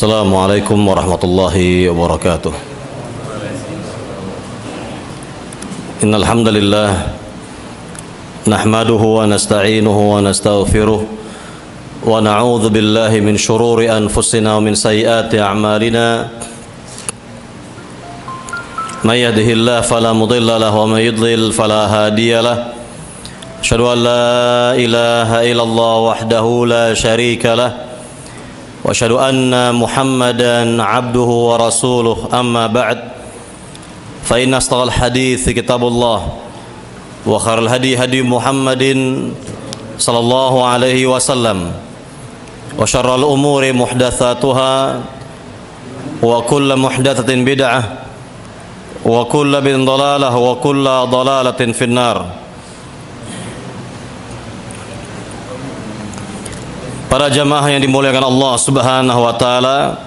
Assalamualaikum warahmatullahi wabarakatuh. Innal hamdalillah nahmaduhu wa nasta'inuhu wa nastaghfiruh wa na'udzu billahi min shururi anfusina wa min sayyiati a'malina. May yahdihillahu fala mudilla lahu wa may yudlil fala hadiya lahu. Asyhadu an la ilaha illallah wahdahu la syarika lahu. وأشهد أن محمدا عبده ورسوله أما بعد فإن أصدق الحديث كتاب الله وخير الهدي هدي محمد صلى الله عليه وسلم وشر الأمور محدثاتها وكل محدثة بدعة وكل بدعة ضلالة وكل ضلالة في النار. Para jamaah yang dimuliakan Allah Subhanahu wa taala,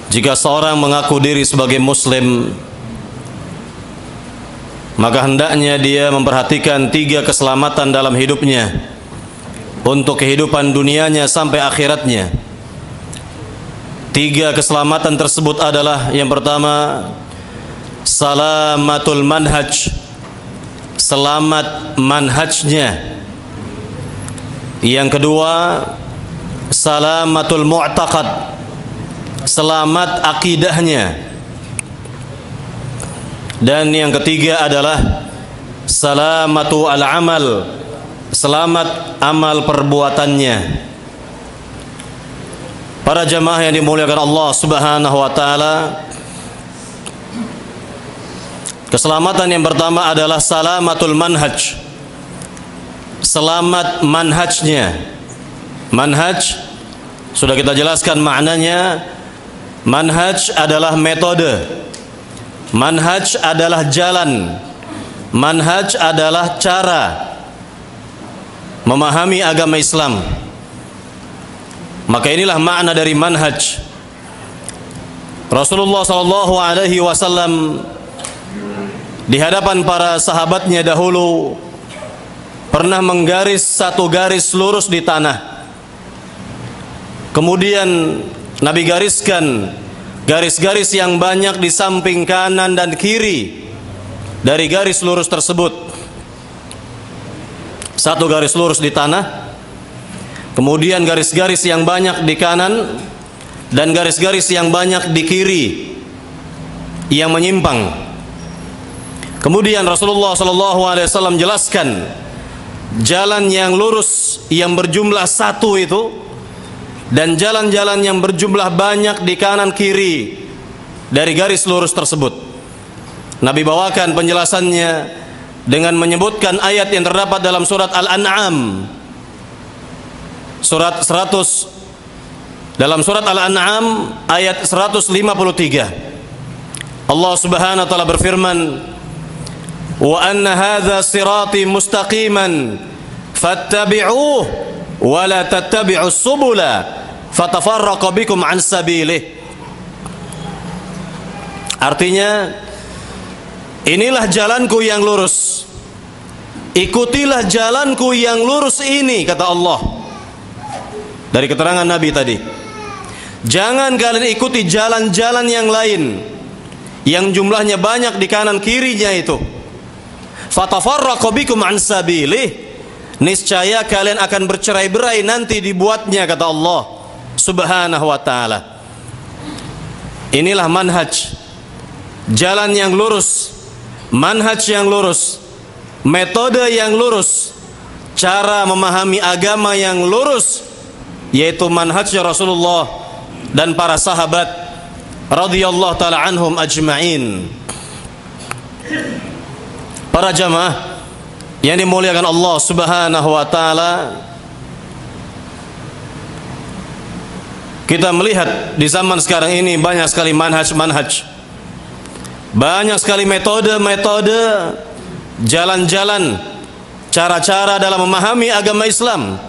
jika seorang mengaku diri sebagai muslim, maka hendaknya dia memperhatikan 3 keselamatan dalam hidupnya untuk kehidupan dunianya sampai akhiratnya. 3 keselamatan tersebut adalah: yang pertama, salamatul manhaj, selamat manhajnya. Yang kedua, salamatul mu'taqad, selamat akidahnya. Dan yang ketiga adalah salamatu al-amal, selamat amal perbuatannya. Para jamaah yang dimuliakan Allah Subhanahu wa taala, keselamatan yang pertama adalah salamatul manhaj, selamat manhajnya. Manhaj sudah kita jelaskan maknanya. Manhaj adalah metode, manhaj adalah jalan, manhaj adalah cara memahami agama Islam. Maka inilah makna dari manhaj. Rasulullah sallallahu alaihi wasallam di hadapan para sahabatnya dahulu pernah menggaris 1 garis lurus di tanah. Kemudian Nabi gariskan garis-garis yang banyak di samping kanan dan kiri dari garis lurus tersebut. 1 garis lurus di tanah, kemudian garis-garis yang banyak di kanan dan garis-garis yang banyak di kiri yang menyimpang. Kemudian Rasulullah SAW jelaskan jalan yang lurus yang berjumlah 1 itu dan jalan-jalan yang berjumlah banyak di kanan kiri dari garis lurus tersebut. Nabi bawakan penjelasannya dengan menyebutkan ayat yang terdapat dalam surat Al-An'am, dalam surat Al-An'am ayat 153. Allah Subhanahu wa taala berfirman, wa anna hadza sirati mustaqiman fattabi'uhu wa la tattabi'us subula fatafarraqu bikum an sabilih. Artinya, inilah jalanku yang lurus, ikutilah jalanku yang lurus ini, kata Allah. Dari keterangan Nabi tadi, jangan kalian ikuti jalan-jalan yang lain yang jumlahnya banyak di kanan kirinya itu. Fatafarraqu bikum an sabilih, niscaya kalian akan bercerai-berai nanti dibuatnya, kata Allah Subhanahu wa taala. Inilah manhaj, jalan yang lurus, manhaj yang lurus, metode yang lurus, cara memahami agama yang lurus, yaitu manhajnya Rasulullah dan para sahabat radhiyallahu taala anhum ajma'in. Para jamaah yang dimuliakan Allah Subhanahu wa taala, kita melihat di zaman sekarang ini banyak sekali manhaj-manhaj, banyak sekali metode-metode, jalan-jalan, cara-cara dalam memahami agama Islam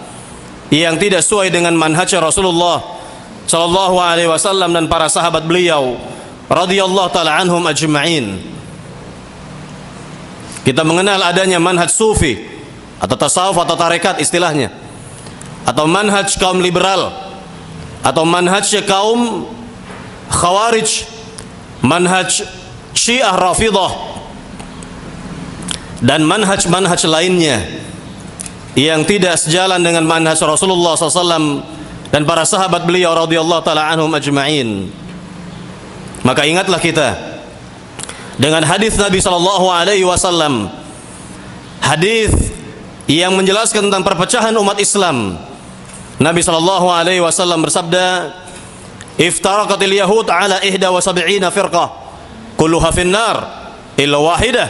yang tidak sesuai dengan manhaj Rasulullah sallallahu alaihi wasallam dan para sahabat beliau radhiyallahu taala anhum ajma'in. Kita mengenal adanya manhaj sufi atau tasawuf atau tarekat istilahnya. atau manhaj kaum liberal, atau manhaj kaum Khawarij, manhaj Syiah Rafidah, dan manhaj-manhaj lainnya yang tidak sejalan dengan manhaj Rasulullah SAW dan para sahabat beliau radhiyallahu ta'ala anhum ajma'in. Maka ingatlah kita dengan hadis Nabi SAW, hadis yang menjelaskan tentang perpecahan umat Islam. Nabi SAW bersabda, "Iftaraqatil yahud ala 71 firqah, kulluha finnar illa wahidah.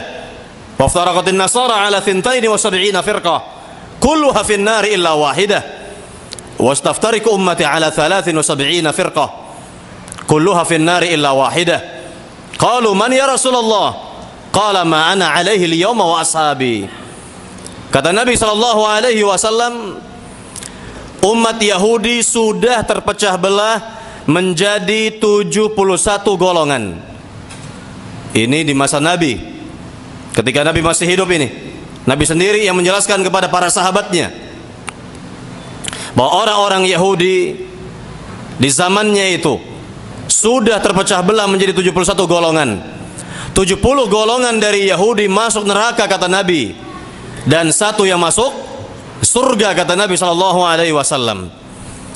Wa iftaraqatin nasara ala 72 firqah, kulluha finnar illa wahidah. Wa istaftariqu ummati ala 73 firqah, kulluha finnar illa wahidah." Qalu man ya Rasulullah? Qala ma ana alaihi al-yawma wa ashabi. Kata Nabi SAW, umat Yahudi sudah terpecah belah menjadi 71 golongan. Ini di masa Nabi, ketika Nabi masih hidup ini. Nabi sendiri yang menjelaskan kepada para sahabatnya bahwa orang-orang Yahudi di zamannya itu sudah terpecah belah menjadi 71 golongan. 70 golongan dari Yahudi masuk neraka kata Nabi, dan satu yang masuk surga kata Nabi SAW.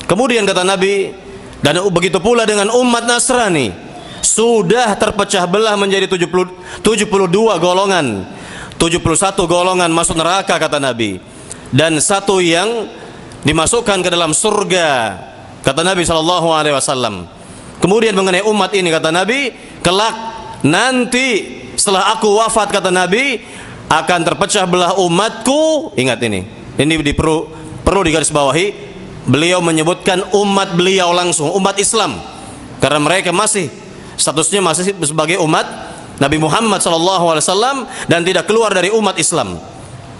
Kemudian kata Nabi, dan begitu pula dengan umat Nasrani, sudah terpecah belah menjadi 72 golongan. 71 golongan masuk neraka kata Nabi, dan satu yang dimasukkan ke dalam surga kata Nabi SAW. Kemudian mengenai umat ini kata Nabi, kelak nanti setelah aku wafat kata Nabi, akan terpecah belah umatku. Ingat ini perlu digarisbawahi. Beliau menyebutkan umat beliau langsung, umat Islam, karena mereka masih statusnya masih sebagai umat Nabi Muhammad SAW dan tidak keluar dari umat Islam.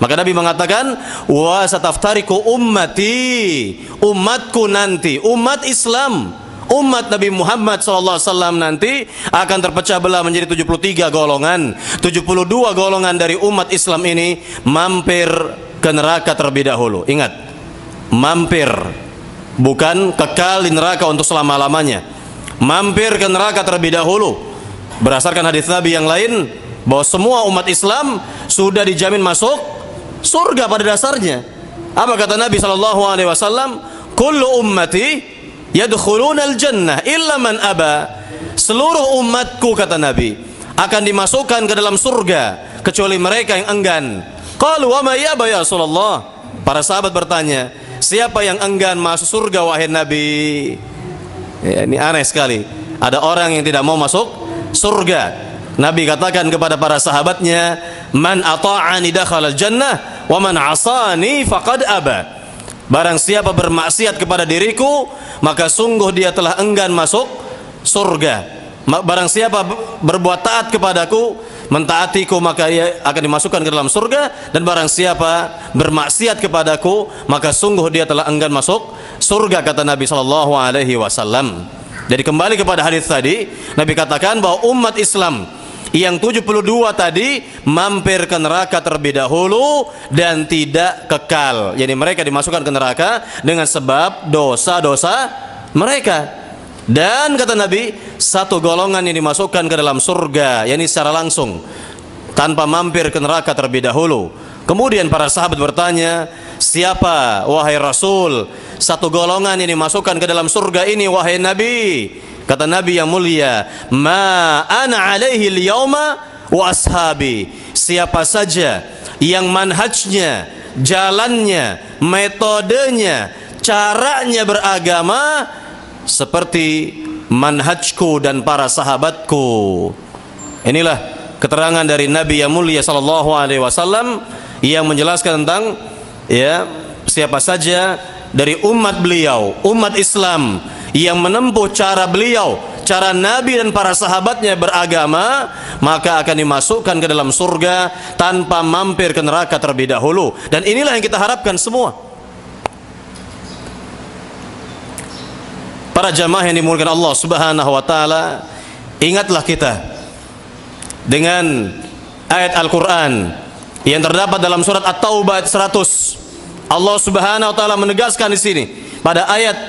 Maka Nabi mengatakan, wa sataftariku ummati, umatku nanti, umat Islam, umat Nabi Muhammad SAW nanti akan terpecah belah menjadi 73 golongan. 72 golongan dari umat Islam ini mampir ke neraka terlebih dahulu. Ingat, mampir, bukan kekal di neraka untuk selama-lamanya. Mampir ke neraka terlebih dahulu. Berdasarkan hadis Nabi yang lain, bahwa semua umat Islam sudah dijamin masuk surga pada dasarnya. Apa kata Nabi SAW? Kullu ummati yadkhulunal jannah illa man aba. Seluruh umatku kata Nabi akan dimasukkan ke dalam surga kecuali mereka yang enggan. Qalu wa ma yaba ya Rasulullah? Para sahabat bertanya, siapa yang enggan masuk surga wahai Nabi? Ya, ini aneh sekali. Ada orang yang tidak mau masuk surga. Nabi katakan kepada para sahabatnya, man ata'ani dakhalal jannah wa man 'asani faqad aba. Barang siapa bermaksiat kepada diriku, maka sungguh dia telah enggan masuk surga. Barang siapa berbuat taat kepadaku, mentaatiku, maka ia akan dimasukkan ke dalam surga. Dan barang siapa bermaksiat kepadaku, maka sungguh dia telah enggan masuk surga, kata Nabi SAW. Jadi kembali kepada hadis tadi, Nabi katakan bahwa umat Islam yang 72 tadi mampir ke neraka terlebih dahulu dan tidak kekal. Jadi mereka dimasukkan ke neraka dengan sebab dosa-dosa mereka. Dan kata Nabi, satu golongan yang dimasukkan ke dalam surga, yakni secara langsung tanpa mampir ke neraka terlebih dahulu. Kemudian para sahabat bertanya, siapa wahai Rasul satu golongan yang dimasukkan ke dalam surga ini wahai Nabi? Kata Nabi yang mulia, ma ana alaihi al-yawma wa ashabi. Siapa saja yang manhajnya, jalannya, metodenya, caranya beragama seperti manhajku dan para sahabatku. Inilah keterangan dari Nabi yang mulia sallallahu alaihi wasallam yang menjelaskan tentang siapa saja dari umat beliau, umat Islam yang menempuh cara beliau, cara Nabi dan para sahabatnya beragama, maka akan dimasukkan ke dalam surga tanpa mampir ke neraka terlebih dahulu. Dan inilah yang kita harapkan semua. Para jamaah yang dimuliakan Allah Subhanahu wa taala, ingatlah kita dengan ayat Al-Qur'an yang terdapat dalam surat At-Taubah 100. Allah Subhanahu wa taala menegaskan di sini pada ayat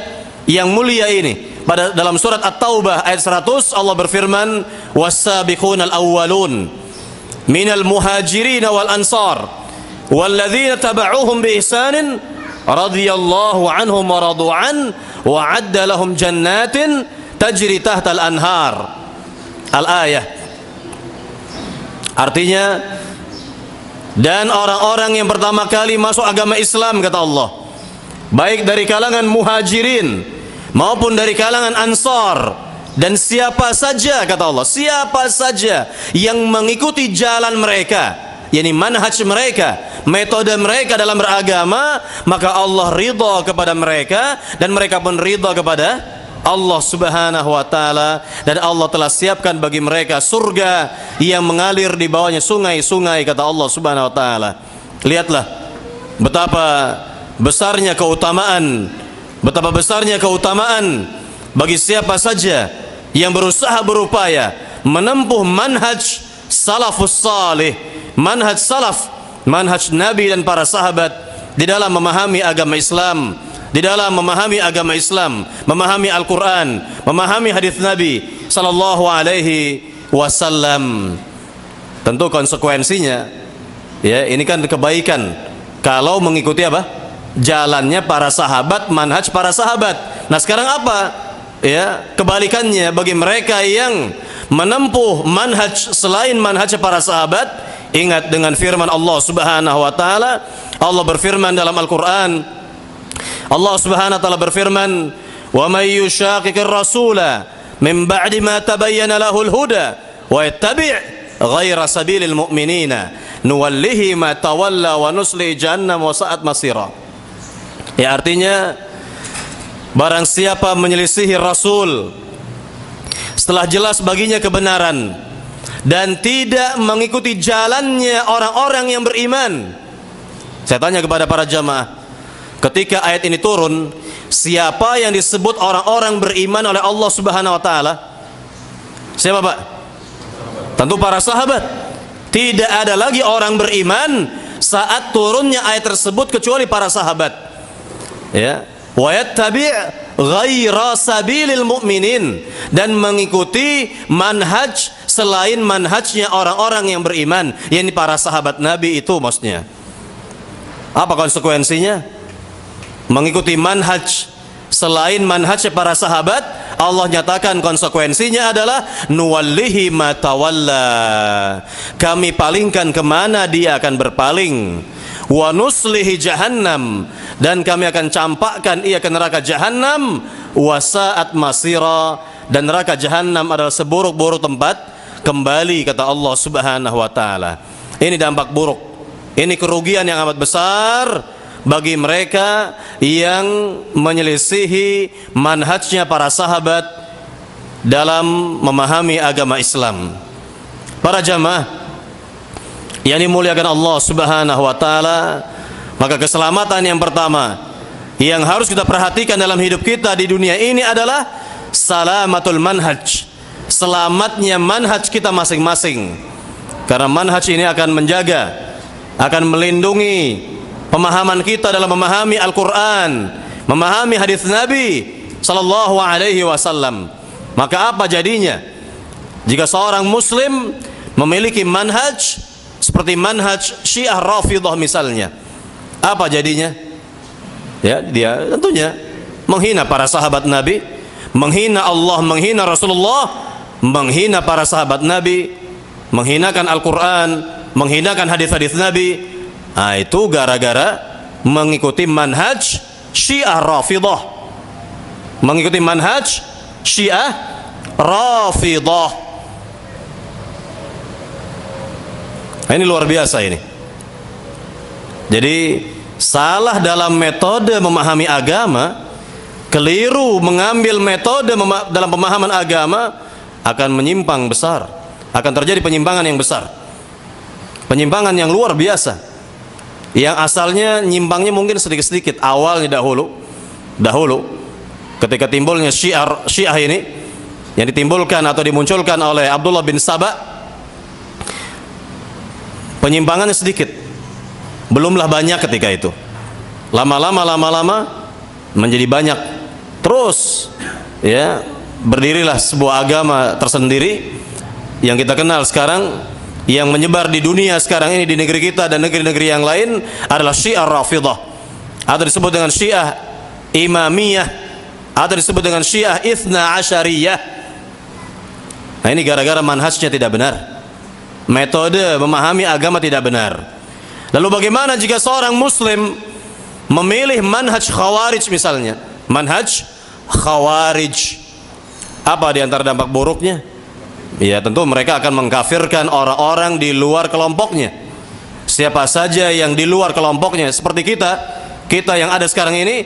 yang mulia ini. Dalam surat At-Taubah ayat 100 Allah berfirman, "Was-sabiqunal awwalun minal muhajirin wal ansar walladzina tabauhum bi ihsanin radhiyallahu anhum wa radu an wa 'adda lahum jannatin tajri tahtal anhar." Al-ayah. Artinya, dan orang-orang yang pertama kali masuk agama Islam, kata Allah, baik dari kalangan muhajirin maupun dari kalangan ansar, dan siapa saja, kata Allah, siapa saja yang mengikuti jalan mereka, yakni manhaj mereka, metode mereka dalam beragama, maka Allah ridha kepada mereka dan mereka pun ridha kepada Allah Subhanahu wa taala, dan Allah telah siapkan bagi mereka surga yang mengalir di bawahnya sungai-sungai, kata Allah Subhanahu wa taala. Lihatlah betapa besarnya keutamaan, betapa besarnya keutamaan bagi siapa saja yang berusaha berupaya menempuh manhaj salafus salih, manhaj salaf, manhaj Nabi dan para sahabat di dalam memahami agama Islam, di dalam memahami agama Islam, memahami Al-Quran, memahami hadis Nabi sallallahu alaihi wasallam. Tentu konsekuensinya, ya, ini kan kebaikan kalau mengikuti apa? Jalannya para sahabat, manhaj para sahabat. Nah, sekarang apa? Ya, kebalikannya bagi mereka yang menempuh manhaj selain manhaj para sahabat. Ingat dengan firman Allah Subhanahu wa taala. Allah berfirman dalam Al-Qur'an. Allah Subhanahu wa taala berfirman, "Wa may yushaqiqir rasula min ba'di ma tabayyana lahul huda wa yattabi' ghaira sabilil mu'minina nuwallihi ma tawalla wa nusli jahannam wa sa'at masira." Ya, artinya barang siapa menyelisihi Rasul setelah jelas baginya kebenaran dan tidak mengikuti jalannya orang-orang yang beriman. Saya tanya kepada para jamaah, ketika ayat ini turun, siapa yang disebut orang-orang beriman oleh Allah Subhanahu wa taala? Siapa, Pak? Tentu para sahabat. Tidak ada lagi orang beriman saat turunnya ayat tersebut kecuali para sahabat. Ya, wa yattabi' ghaira sabilil mu'minin, dan mengikuti manhaj selain manhajnya orang-orang yang beriman, yakni para sahabat Nabi itu maksudnya. Apa konsekuensinya? Mengikuti manhaj selain manhaj para sahabat, Allah nyatakan konsekuensinya adalah nuwallihi ma tawalla, kami palingkan kemana dia akan berpaling, wa nuslihi jahannam, dan kami akan campakkan ia ke neraka jahannam, wa sa'at masira, dan neraka jahannam adalah seburuk-buruk tempat kembali, kata Allah Subhanahu wa taala. Ini dampak buruk, ini kerugian yang amat besar bagi mereka yang menyelisihi manhajnya para sahabat dalam memahami agama Islam. Para jamaah yang dimuliakan Allah Subhanahu wa taala, maka keselamatan yang pertama yang harus kita perhatikan dalam hidup kita di dunia ini adalah salamatul manhaj, selamatnya manhaj kita masing-masing. Karena manhaj ini akan menjaga, akan melindungi pemahaman kita dalam memahami Al-Quran, memahami hadis Nabi sallallahu alaihi wasallam. Maka apa jadinya jika seorang muslim memiliki manhaj seperti manhaj Syiah Rafidhah misalnya? Apa jadinya? Ya, dia tentunya menghina para sahabat Nabi, menghina Allah, menghina Rasulullah, menghina para sahabat Nabi, menghinakan Al-Quran, menghinakan hadis-hadis Nabi. Nah, itu gara-gara mengikuti manhaj Syiah Rafidhah, mengikuti manhaj Syiah Rafidhah. Nah, ini luar biasa ini. Jadi salah dalam metode memahami agama, keliru mengambil metode dalam pemahaman agama, akan menyimpang besar, akan terjadi penyimpangan yang besar, penyimpangan yang luar biasa, yang asalnya nyimpangnya mungkin sedikit-sedikit awalnya dahulu ketika timbulnya Syiah ini yang ditimbulkan atau dimunculkan oleh Abdullah bin Saba, penyimpangannya sedikit, belumlah banyak ketika itu. Lama-lama menjadi banyak. Terus ya, berdirilah sebuah agama tersendiri yang kita kenal sekarang, yang menyebar di dunia sekarang ini, di negeri kita dan negeri-negeri yang lain, adalah Syiah Rafidah, atau disebut dengan Syiah Imamiyah, atau disebut dengan Syiah Itsna Asyariyah. Nah, ini gara-gara manhajnya tidak benar, metode memahami agama tidak benar. Lalu bagaimana jika seorang muslim memilih manhaj Khawarij misalnya? Manhaj Khawarij, apa di antara dampak buruknya? Ya, tentu mereka akan mengkafirkan orang-orang di luar kelompoknya. Siapa saja yang di luar kelompoknya, seperti kita yang ada sekarang ini,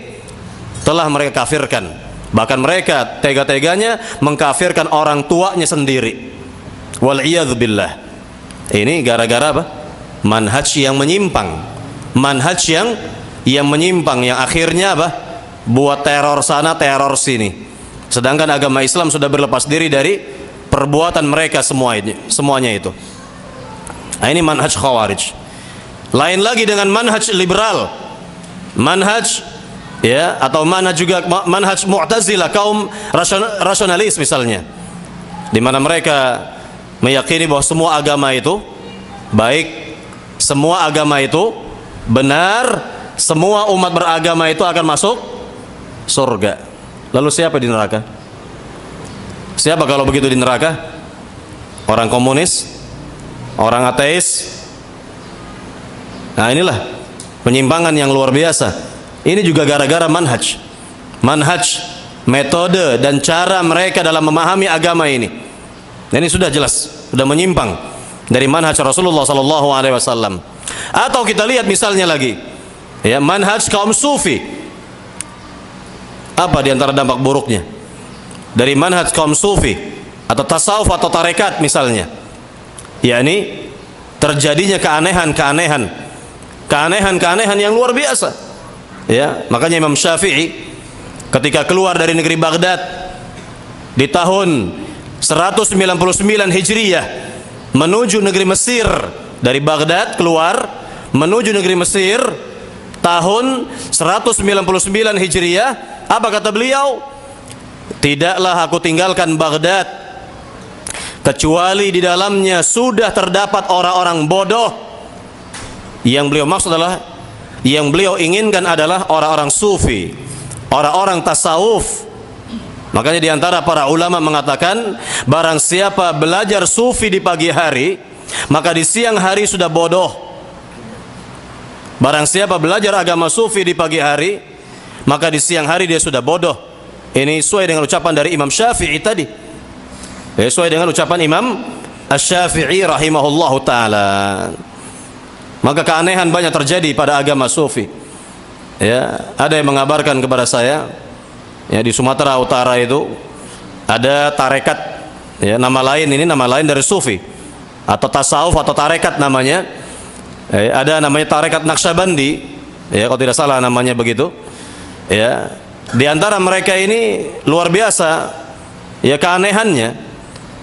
telah mereka kafirkan. Bahkan mereka tega-teganya mengkafirkan orang tuanya sendiri. Wal'iyadzubillah. Ini gara-gara apa? Manhaj yang menyimpang. Manhaj yang menyimpang, yang akhirnya apa? Buat teror sana, teror sini. Sedangkan agama Islam sudah berlepas diri dari perbuatan mereka semuanya itu. Nah, ini manhaj Khawarij. Lain lagi dengan manhaj liberal, manhaj ya, atau manhaj juga manhaj Mu'tazilah, kaum rasionalis misalnya, di mana mereka meyakini bahwa semua agama itu baik, semua agama itu benar, semua umat beragama itu akan masuk surga. Lalu siapa di neraka? Siapa kalau begitu di neraka? Orang komunis, orang ateis. Nah, inilah penyimpangan yang luar biasa. Ini juga gara-gara manhaj, metode dan cara mereka dalam memahami agama ini. Dan ini sudah jelas, sudah menyimpang dari manhaj Rasulullah SAW. Atau kita lihat misalnya lagi, ya, manhaj kaum sufi. Apa di antara dampak buruknya dari manhaj kaum sufi atau tasawuf atau tarekat misalnya? Yakni terjadinya keanehan yang luar biasa. Ya, makanya Imam Syafi'i ketika keluar dari negeri Baghdad di tahun 199 Hijriyah menuju negeri Mesir, dari Baghdad keluar menuju negeri Mesir tahun 199 Hijriyah, apa kata beliau? Tidaklah aku tinggalkan Baghdad kecuali di dalamnya sudah terdapat orang-orang bodoh. Yang beliau maksud adalah, yang beliau inginkan adalah orang-orang sufi, orang-orang tasawuf. Makanya di antara para ulama mengatakan, barang siapa belajar sufi di pagi hari, maka di siang hari sudah bodoh. Barang siapa belajar agama sufi di pagi hari, maka di siang hari dia sudah bodoh. Ini sesuai dengan ucapan dari Imam Syafi'i tadi. Sesuai dengan ucapan Imam Asy-Syafi'i rahimahullahu ta'ala. Maka keanehan banyak terjadi pada agama sufi. Ya, ada yang mengabarkan kepada saya, ya, di Sumatera Utara itu ada tarekat, ya, nama lain, ini nama lain dari sufi atau tasawuf atau tarekat namanya. Ada namanya tarekat Naqsyabandi, ya, kalau tidak salah namanya begitu. Ya, di antara mereka ini luar biasa, ya, keanehannya,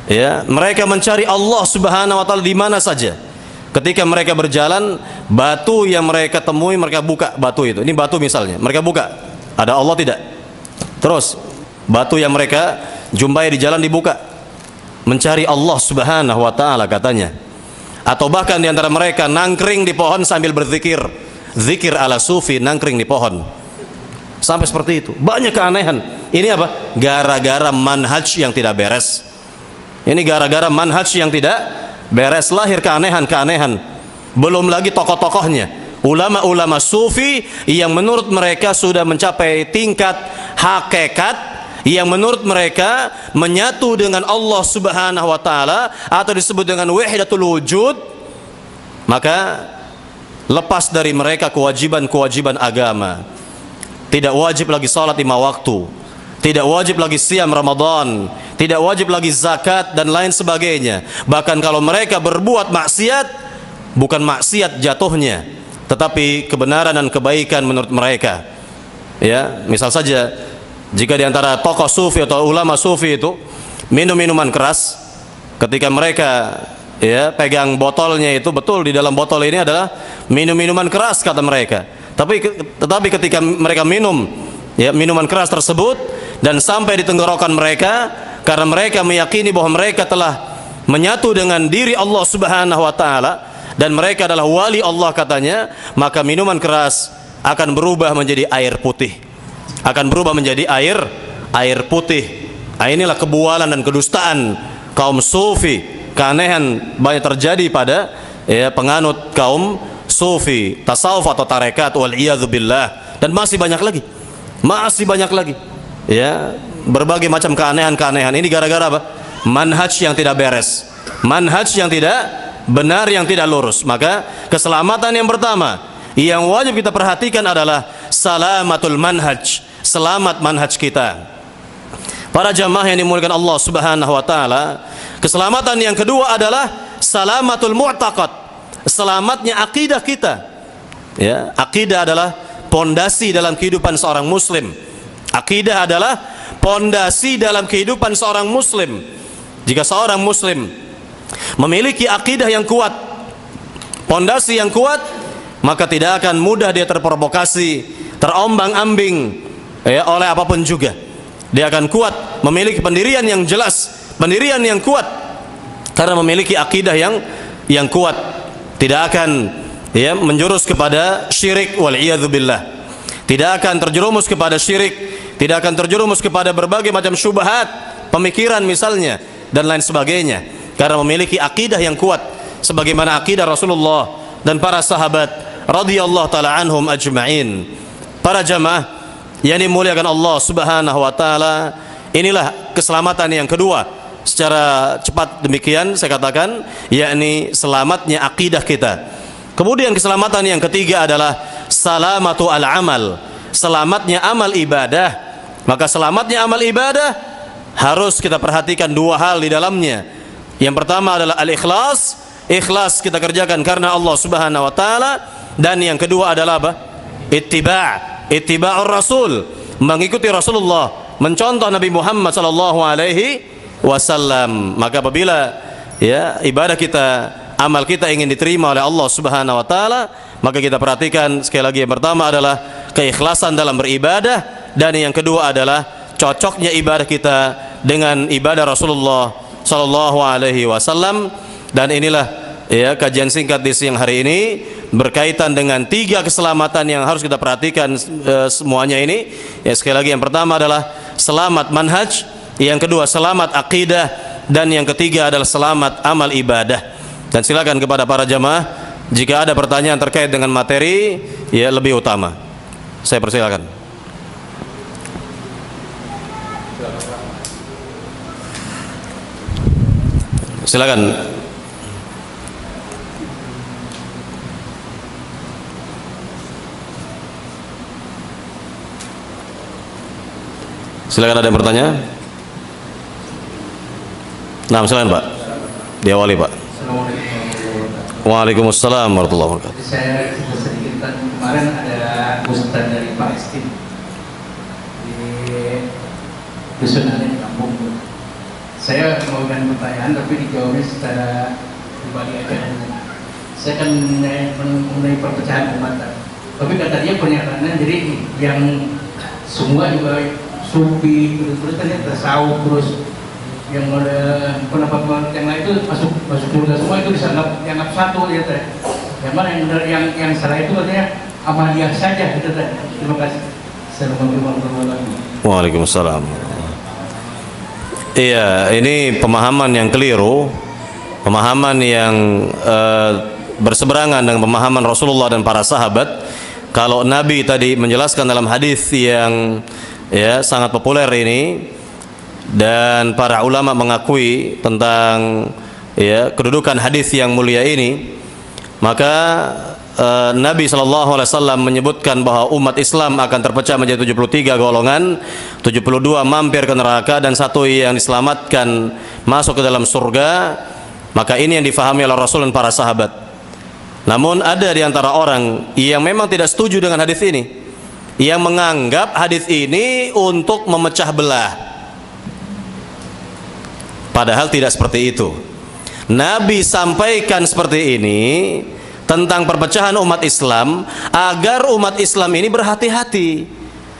ya, mereka mencari Allah Subhanahu wa taala di mana saja. Ketika mereka berjalan, batu yang mereka temui mereka buka batu itu. Ini batu misalnya, mereka buka, ada Allah tidak? Terus batu yang mereka jumpai di jalan dibuka, mencari Allah Subhanahu wa taala katanya. Atau bahkan di antara mereka nangkring di pohon sambil berzikir, zikir ala sufi, nangkring di pohon. Sampai seperti itu. Banyak keanehan. Ini apa? Gara-gara manhaj yang tidak beres. Ini gara-gara manhaj yang tidak beres, lahir keanehan-keanehan. Belum lagi tokoh-tokohnya, ulama-ulama sufi yang menurut mereka sudah mencapai tingkat hakikat, yang menurut mereka menyatu dengan Allah Subhanahu wa taala atau disebut dengan wahdatul wujud. Maka lepas dari mereka kewajiban-kewajiban agama. Tidak wajib lagi salat 5 waktu, tidak wajib lagi siam Ramadan, tidak wajib lagi zakat dan lain sebagainya. Bahkan kalau mereka berbuat maksiat, bukan maksiat jatuhnya, tetapi kebenaran dan kebaikan menurut mereka. Ya, misal saja jika di antara tokoh sufi atau ulama sufi itu minum minuman keras, ketika mereka, ya, pegang botolnya itu, betul di dalam botol ini adalah minum minuman keras kata mereka. Tetapi ketika mereka minum ya minuman keras tersebut dan sampai di tenggorokan mereka, karena mereka meyakini bahwa mereka telah menyatu dengan diri Allah Subhanahu wa taala dan mereka adalah wali Allah katanya, maka minuman keras akan berubah menjadi air putih. Akan berubah menjadi air putih. Nah, inilah kebualan dan kedustaan kaum sufi. Keanehan banyak terjadi pada ya penganut kaum sufi, tasawuf atau tarekat, wal iyadzu billah, dan masih banyak lagi. Masih banyak lagi. Ya, berbagai macam keanehan-keanehan. Ini gara-gara apa? Manhaj yang tidak beres, manhaj yang tidak benar, yang tidak lurus. Maka keselamatan yang pertama yang wajib kita perhatikan adalah salamatul manhaj, selamat manhaj kita. Para jamaah yang dimuliakan Allah Subhanahu wa taala, keselamatan yang kedua adalah salamatul mu'taqad, selamatnya akidah kita. Ya, akidah adalah pondasi dalam kehidupan seorang muslim. Akidah adalah pondasi dalam kehidupan seorang muslim. Jika seorang muslim memiliki akidah yang kuat, pondasi yang kuat, maka tidak akan mudah dia terprovokasi, terombang-ambing ya, oleh apapun juga. Dia akan kuat, memiliki pendirian yang jelas, pendirian yang kuat, karena memiliki akidah yang kuat. Tidak akan ya menjurus kepada syirik, wal iyadzu billah. Tidak akan terjerumus kepada syirik, tidak akan terjerumus kepada berbagai macam syubhat, pemikiran misalnya, dan lain sebagainya, karena memiliki akidah yang kuat sebagaimana akidah Rasulullah dan para sahabat radhiyallahu taala anhum ajma'in. Para jamaah yang dimuliakan Allah Subhanahu wa taala, inilah keselamatan yang kedua. Secara cepat demikian saya katakan, yakni selamatnya akidah kita. Kemudian keselamatan yang ketiga adalah salamatu al-amal, selamatnya amal ibadah. Maka selamatnya amal ibadah harus kita perhatikan dua hal di dalamnya. Yang pertama adalah al-ikhlas, ikhlas kita kerjakan karena Allah Subhanahu wa taala, dan yang kedua adalah apa? Ittiba'ur rasul, mengikuti Rasulullah, mencontoh Nabi Muhammad sallallahu alaihi wasallam. Maka apabila ya ibadah kita, amal kita ingin diterima oleh Allah Subhanahu wa taala, maka kita perhatikan sekali lagi, yang pertama adalah keikhlasan dalam beribadah, dan yang kedua adalah cocoknya ibadah kita dengan ibadah Rasulullah sallallahu alaihi wasallam. Dan inilah ya kajian singkat di siang hari ini berkaitan dengan tiga keselamatan yang harus kita perhatikan semuanya ini. Ya, sekali lagi, yang pertama adalah selamat manhaj, yang kedua selamat akidah, dan yang ketiga adalah selamat amal ibadah. Dan silakan kepada para jamaah jika ada pertanyaan terkait dengan materi ya lebih utama, saya persilakan. Silakan. Silakan, ada yang bertanya? Nah, silakan Pak. Diawali Pak. Waalaikumsalam warahmatullahi wabarakatuh. Saya sedikit kemarin ada ustaz dari Palestina di dusun di kampung. Saya mau pertanyaan tapi dijawabnya secara pribadi aja. Saya kan mengenai perpecahan umat. Tapi kata dia pernyataannya, jadi yang semua juga sufi, terus kan yang tasawuf, terus yang ada pendapat yang lain itu masuk surga semua, itu dianggap satu ya teh. Yang mana yang salah itu katanya amaliyah saja gitu teh. Terima kasih. Assalamualaikum warahmatullahi wabarakatuh. Waalaikumsalam. Iya, ini pemahaman yang keliru, pemahaman yang berseberangan dengan pemahaman Rasulullah dan para sahabat. Kalau Nabi tadi menjelaskan dalam hadis yang ya sangat populer ini, dan para ulama mengakui tentang ya kedudukan hadis yang mulia ini, maka Nabi SAW menyebutkan bahwa umat Islam akan terpecah menjadi 73 golongan, 72 mampir ke neraka dan satu yang diselamatkan masuk ke dalam surga. Maka ini yang difahami oleh Rasul dan para sahabat. Namun ada di antara orang yang memang tidak setuju dengan hadis ini, yang menganggap hadis ini untuk memecah belah. Padahal tidak seperti itu. Nabi sampaikan seperti ini, tentang perpecahan umat Islam agar umat Islam ini berhati-hati,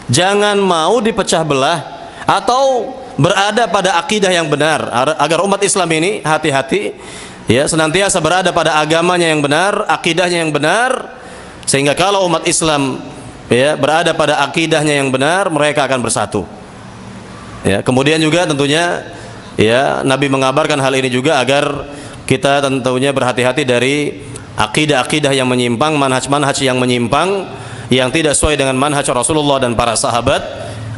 jangan mau dipecah belah atau berada pada akidah yang benar, agar umat Islam ini hati-hati, ya, senantiasa berada pada agamanya yang benar, akidahnya yang benar, sehingga kalau umat Islam, ya, berada pada akidahnya yang benar, mereka akan bersatu. Ya, kemudian juga tentunya, ya, Nabi mengabarkan hal ini juga agar kita tentunya berhati-hati dari akidah-akidah yang menyimpang, manhaj-manhaj yang menyimpang, yang tidak sesuai dengan manhaj Rasulullah dan para sahabat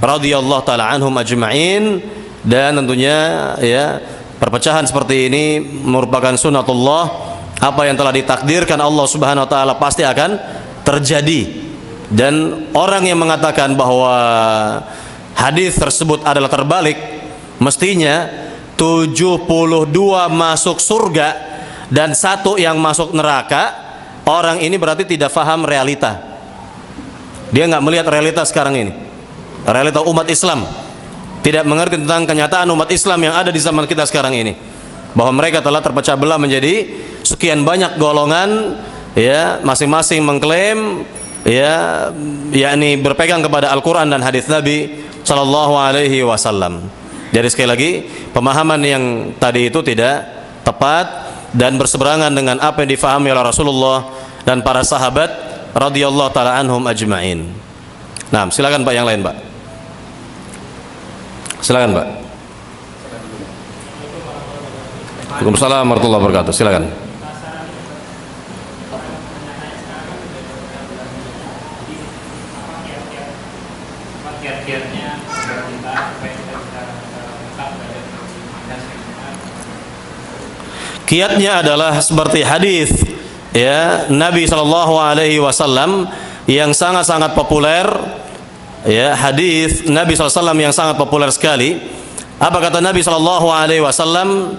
radhiyallahu taala anhum ajma'in. Dan tentunya, ya, perpecahan seperti ini merupakan sunnatullah, apa yang telah ditakdirkan Allah Subhanahu wa taala pasti akan terjadi. Dan orang yang mengatakan bahwa hadis tersebut adalah terbalik, mestinya 72 masuk surga dan 1 yang masuk neraka, orang ini berarti tidak faham realita. Dia nggak melihat realita sekarang ini, realita umat Islam, tidak mengerti tentang kenyataan umat Islam yang ada di zaman kita sekarang ini, bahwa mereka telah terpecah belah menjadi sekian banyak golongan, ya, masing-masing mengklaim, ya, yakni berpegang kepada Al-Quran dan hadis Nabi Sallallahu Alaihi Wasallam. Jadi sekali lagi, pemahaman yang tadi itu tidak tepat dan berseberangan dengan apa yang difahami oleh Rasulullah dan para sahabat radhiyallahu taala anhum ajma'in. Nah, silakan Pak yang lain, Pak. Silakan, Pak. Waalaikumsalam warahmatullahi wabarakatuh. Silakan. Kiatnya adalah seperti hadis, ya, Nabi Shallallahu Alaihi Wasallam yang sangat-sangat populer, ya, hadis Nabi SAW yang sangat populer sekali. Apa kata Nabi Shallallahu Alaihi Wasallam?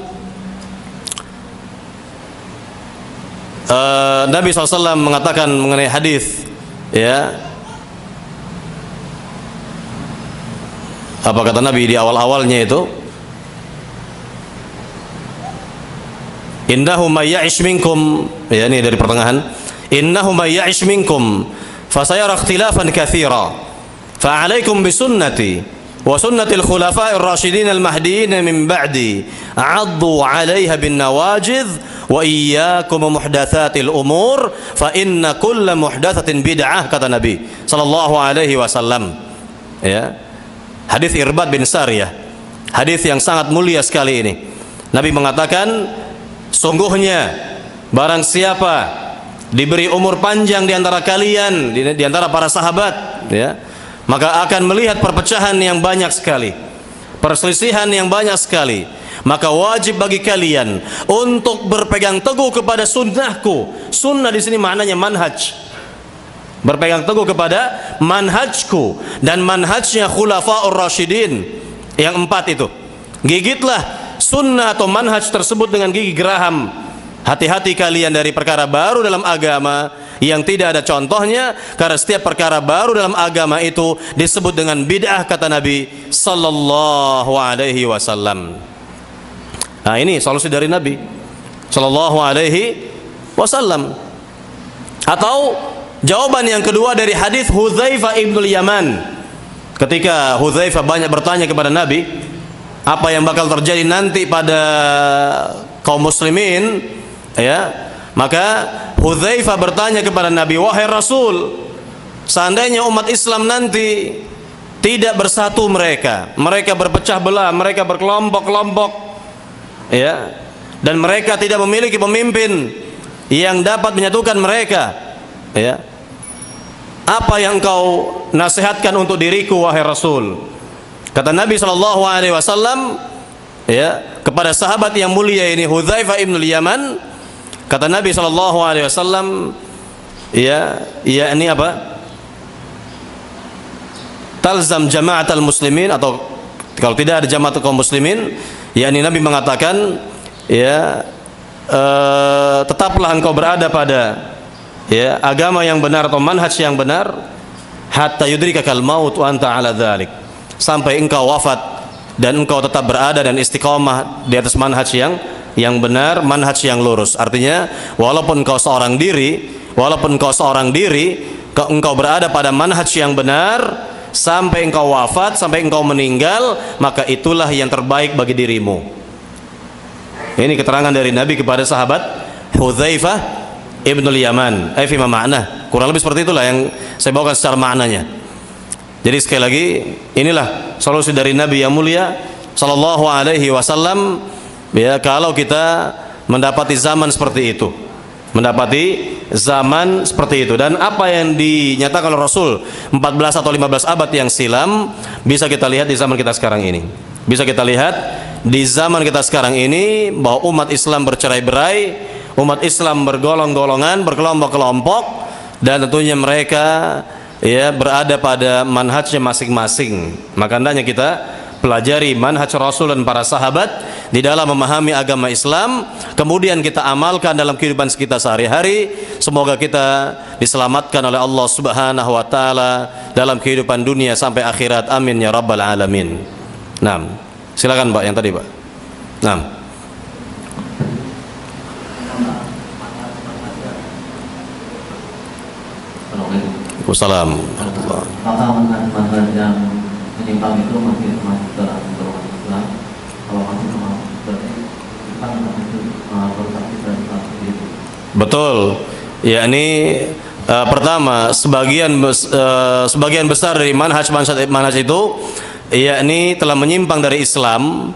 Nabi SAW mengatakan mengenai hadis, ya, apa kata Nabi di awal-awalnya itu? Innahu may ya'ish minkum, ya, ini dari pertengahan. Innahu may ya'ish minkum fasayara ikhtilafan katsira. Fa'alaikum bisunnati wa sunnatil khulafa'ir rasyidin al-mahdiyyin min ba'di. 'addu 'alaiha bin nawajidh wa iyyakum muhdatsatil umur fa inna kulla muhdatsatin bid'ah, kata Nabi sallallahu alaihi wasallam. Ya. Hadis Irbad bin Sariyah. Hadis yang sangat mulia sekali ini. Nabi mengatakan, sungguhnya barang siapa diberi umur panjang di antara kalian, di antara para sahabat, ya, maka akan melihat perpecahan yang banyak sekali, perselisihan yang banyak sekali. Maka wajib bagi kalian untuk berpegang teguh kepada sunnahku. Sunnah di sini maknanya manhaj. Berpegang teguh kepada manhajku dan manhajnya khulafaur rasyidin yang 4 itu. Gigitlah sunnah atau manhaj tersebut dengan gigi geraham. Hati-hati kalian dari perkara baru dalam agama yang tidak ada contohnya, karena setiap perkara baru dalam agama itu disebut dengan bid'ah, kata Nabi sallallahu alaihi wasallam. Nah, ini solusi dari Nabi sallallahu alaihi wasallam. Atau jawaban yang kedua dari hadis Hudzaifah ibnul Yaman, ketika Hudzaifah banyak bertanya kepada Nabi apa yang bakal terjadi nanti pada kaum muslimin, ya, maka Hudzaifah bertanya kepada Nabi, wahai Rasul, seandainya umat Islam nanti tidak bersatu, mereka berpecah belah, mereka berkelompok-kelompok, ya, dan mereka tidak memiliki pemimpin yang dapat menyatukan mereka, ya, apa yang engkau nasihatkan untuk diriku, wahai Rasul? Kata Nabi sallallahu alaihi wasallam, ya, kepada sahabat yang mulia ini Hudzaifah ibnul Yaman, kata Nabi sallallahu alaihi wasallam, ya, ini apa? Talzam jama'atal muslimin, atau kalau tidak ada jamaah kaum muslimin, yakni Nabi mengatakan, ya, tetaplah engkau berada pada, ya, agama yang benar atau manhaj yang benar hatta yudrikakal maut wa anta ala dzalik, sampai engkau wafat dan engkau tetap berada dan istiqamah di atas manhaj yang yang benar, manhaj yang lurus. Artinya walaupun engkau seorang diri, engkau berada pada manhaj yang benar sampai engkau wafat, sampai engkau meninggal, maka itulah yang terbaik bagi dirimu. Ini keterangan dari Nabi kepada sahabat Hudzaifah ibnul Yaman. Fima makna, kurang lebih seperti itulah yang saya bawakan secara maknanya. Jadi sekali lagi, inilah solusi dari Nabi yang mulia sallallahu alaihi wasallam, ya, kalau kita mendapati zaman seperti itu, dan apa yang dinyatakan oleh Rasul 14 atau 15 abad yang silam bisa kita lihat di zaman kita sekarang ini. Bisa kita lihat di zaman kita sekarang ini bahwa umat Islam bercerai-berai, umat Islam bergolong-golongan, berkelompok-kelompok, dan tentunya mereka ya berada pada manhajnya masing-masing. Maka hendaknya kita pelajari manhaj Rasul dan para sahabat di dalam memahami agama Islam, kemudian kita amalkan dalam kehidupan kita sehari-hari. Semoga kita diselamatkan oleh Allah Subhanahu wa taala dalam kehidupan dunia sampai akhirat. Amin ya rabbal alamin. Nah, silakan Pak yang tadi, Pak. Nah. Waalaikumsalam. Apakah manhaj yang menyimpang itu masih termasuk dalam golongan Islam? Kalau masih termasuk, berarti kita itu berusaha kita itu. Betul. Ya, ini pertama sebagian besar dari manhaj itu yakni telah menyimpang dari Islam,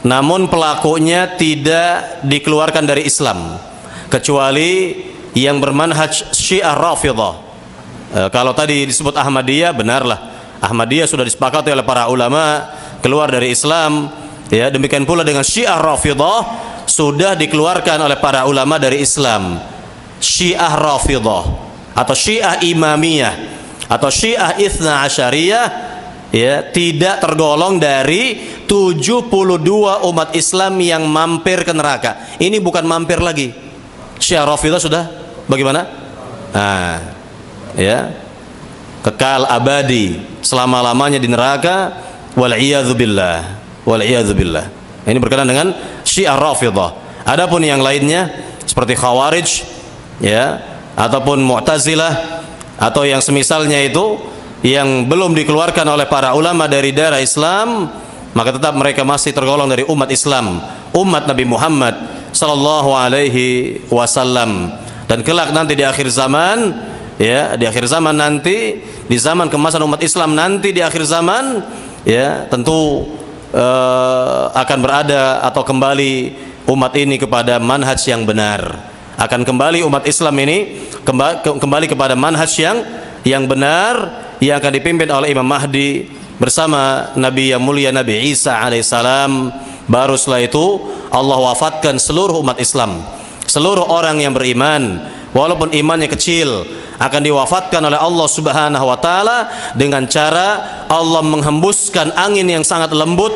namun pelakunya tidak dikeluarkan dari Islam kecuali yang bermanhaj Syiah Rafidhah. Kalau tadi disebut Ahmadiyah, benarlah Ahmadiyah sudah disepakati oleh para ulama keluar dari Islam, ya. Demikian pula dengan Syiah Rafidhah sudah dikeluarkan oleh para ulama dari Islam. Syiah Rafidhah atau Syiah Imamiyah atau Syiah Itsna Asyariyah, ya, tidak tergolong dari 72 umat Islam yang mampir ke neraka. Ini bukan mampir lagi. Syiah Rafidhah sudah bagaimana? Nah, ya, kekal abadi selama-lamanya di neraka, wal'iyadzubillah. Ini berkenaan dengan Syiah Rafidhah. Adapun yang lainnya seperti Khawarij, ya, ataupun Mu'tazilah atau yang semisalnya itu yang belum dikeluarkan oleh para ulama dari daerah Islam, maka tetap mereka masih tergolong dari umat Islam, umat Nabi Muhammad sallallahu alaihi wasallam. Dan kelak nanti di akhir zaman, ya, di akhir zaman nanti, di zaman kemasan umat Islam nanti di akhir zaman, ya, tentu akan berada atau kembali umat ini kepada manhaj yang benar. Akan kembali umat Islam ini kembali kepada manhaj yang benar, yang akan dipimpin oleh Imam Mahdi bersama Nabi yang mulia Nabi Isa alaihissalam. Baru setelah itu Allah wafatkan seluruh umat Islam, seluruh orang yang beriman, walaupun imannya kecil, akan diwafatkan oleh Allah Subhanahu wa taala dengan cara Allah menghembuskan angin yang sangat lembut,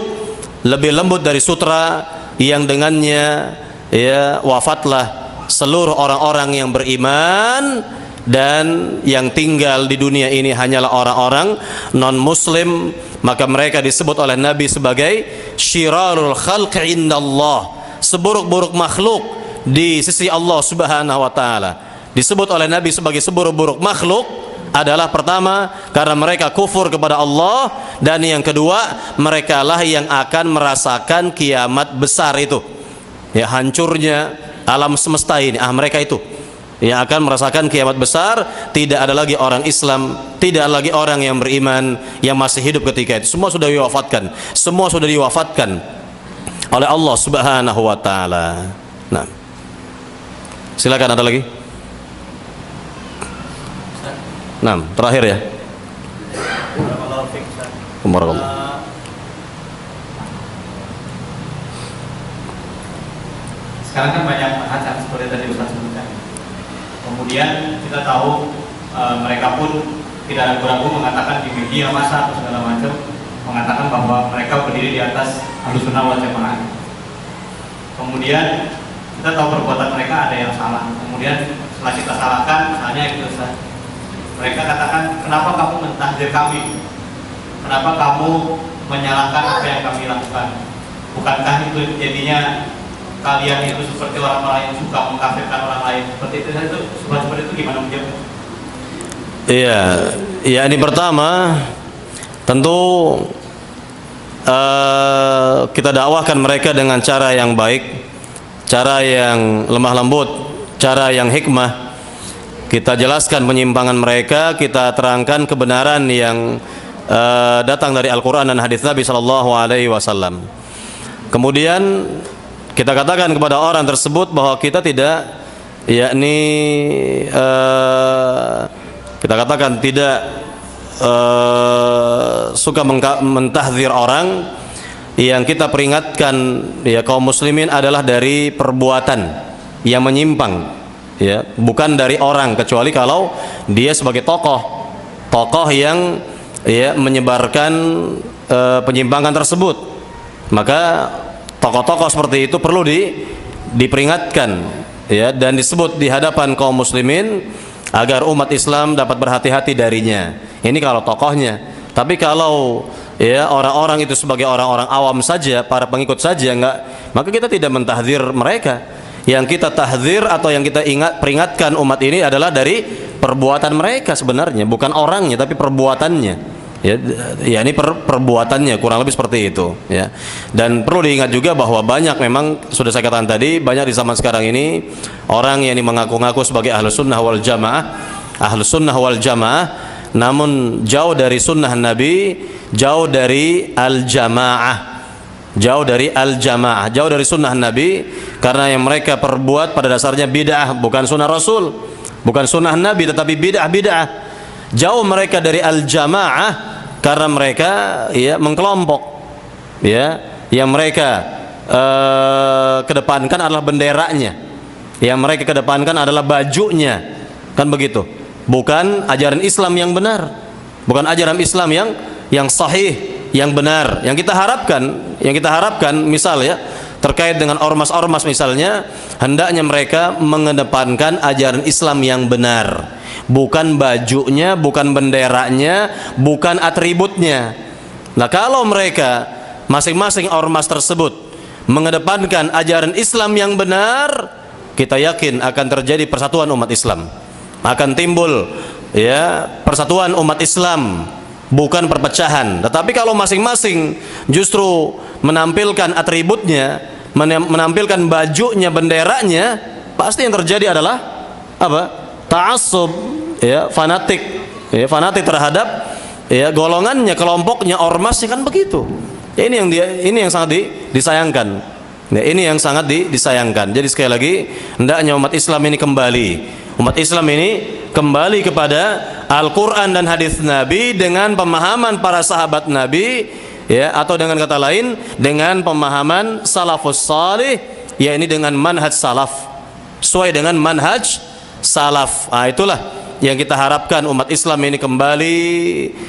lebih lembut dari sutra, yang dengannya, ya, wafatlah seluruh orang-orang yang beriman, dan yang tinggal di dunia ini hanyalah orang-orang non-muslim. Maka mereka disebut oleh Nabi sebagai syirarul khalqi indallah, seburuk-buruk makhluk di sisi Allah Subhanahu wa taala. Disebut oleh Nabi sebagai seburuk-buruk makhluk adalah pertama karena mereka kufur kepada Allah, dan yang kedua mereka lah yang akan merasakan kiamat besar itu, ya, hancurnya alam semesta ini. Mereka itu yang akan merasakan kiamat besar. Tidak ada lagi orang Islam, tidak ada lagi orang yang beriman yang masih hidup ketika itu. Semua sudah diwafatkan, semua sudah diwafatkan oleh Allah Subhanahu wa taala. Nah, silakan, ada lagi? Nah, terakhir ya. Sekarang kan banyak macam seperti tadi Ustaz sebutkan. Kemudian kita tahu mereka pun tidak ragu-ragu mengatakan di media massa atau segala macam, mengatakan bahwa mereka berdiri di atas Ahlussunnah wal Jamaah. Kemudian kita tahu perbuatan mereka ada yang salah. Kemudian setelah kita salahkan, misalnya itu Ustaz, mereka katakan, kenapa kamu mentahdir kami? Kenapa kamu menyalahkan apa yang kami lakukan? Bukankah itu jadinya kalian itu seperti orang-orang yang suka mengkafirkan orang lain seperti itu seperti itu gimana menjawab? Iya, ya ini pertama tentu kita dakwahkan mereka dengan cara yang baik, cara yang lemah lembut, cara yang hikmah. Kita jelaskan penyimpangan mereka, kita terangkan kebenaran yang datang dari Al-Quran dan hadis Nabi Sallallahu Alaihi Wasallam. Kemudian kita katakan kepada orang tersebut bahwa kita tidak, yakni kita katakan tidak suka mentahdzir orang. Yang kita peringatkan ya kaum muslimin adalah dari perbuatan yang menyimpang, ya, bukan dari orang, kecuali kalau dia sebagai tokoh yang ya menyebarkan penyimpangan tersebut, maka tokoh-tokoh seperti itu perlu diperingatkan, ya, dan disebut di hadapan kaum muslimin agar umat Islam dapat berhati-hati darinya. Ini kalau tokohnya. Tapi kalau ya orang-orang itu sebagai orang-orang awam saja, para pengikut saja, maka kita tidak mentahdzir mereka. Yang kita tahdzir atau yang kita peringatkan umat ini adalah dari perbuatan mereka sebenarnya, bukan orangnya tapi perbuatannya. Ya ini perbuatannya, kurang lebih seperti itu, ya. Dan perlu diingat juga bahwa banyak, memang sudah saya katakan tadi, banyak di zaman sekarang ini orang yang mengaku-ngaku sebagai ahlus sunnah wal jamaah, namun jauh dari sunnah Nabi, jauh dari al-jamaah, jauh dari sunnah Nabi, karena yang mereka perbuat pada dasarnya bid'ah, bukan sunnah Rasul, bukan sunnah Nabi, tetapi bid'ah. Jauh mereka dari al-jamaah karena mereka ya mengkelompok, ya, yang mereka kedepankan adalah benderanya, yang mereka kedepankan adalah bajunya, kan begitu. Bukan ajaran Islam yang benar, bukan ajaran Islam yang sahih, yang benar. Yang kita harapkan misal ya, terkait dengan ormas-ormas misalnya, hendaknya mereka mengedepankan ajaran Islam yang benar, bukan bajunya, bukan benderanya, bukan atributnya. Nah, kalau mereka masing-masing ormas tersebut mengedepankan ajaran Islam yang benar, kita yakin akan terjadi persatuan umat Islam, akan timbul ya persatuan umat Islam, bukan perpecahan. Tetapi kalau masing-masing justru menampilkan atributnya, menampilkan bajunya, benderanya, pasti yang terjadi adalah apa? Ta'assub, ya, fanatik terhadap ya golongannya, kelompoknya, ormasnya, kan begitu. Ya, ini yang sangat disayangkan. Ya, ini yang sangat disayangkan. Jadi sekali lagi, hendaknya umat Islam ini kembali kepada Al-Quran dan hadis Nabi dengan pemahaman para sahabat Nabi, ya, atau dengan kata lain dengan pemahaman salafus salih, ya, ini dengan manhaj salaf, sesuai dengan manhaj salaf. Itulah yang kita harapkan, umat Islam ini kembali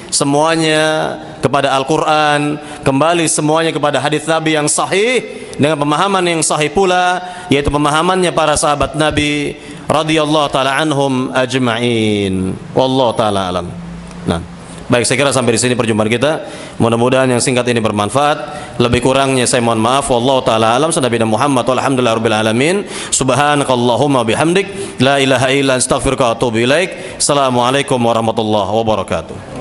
semuanya kepada Al-Quran, kembali semuanya kepada hadis Nabi yang sahih, dengan pemahaman yang sahih pula, yaitu pemahamannya para sahabat Nabi radhiyallahu taala anhum ajma'in. Wallahu taala alam. Nah, baik, saya kira sampai di sini perjumpaan kita. Mudah-mudahan yang singkat ini bermanfaat. Lebih kurangnya saya mohon maaf. Wallahu taala alam. Nabiyina Muhammad walhamdulillahirabbil alamin. Subhanakallahumma bihamdik la ilaha illa anta astaghfiruka wa atubu ilaik. Assalamualaikum warahmatullahi wabarakatuh.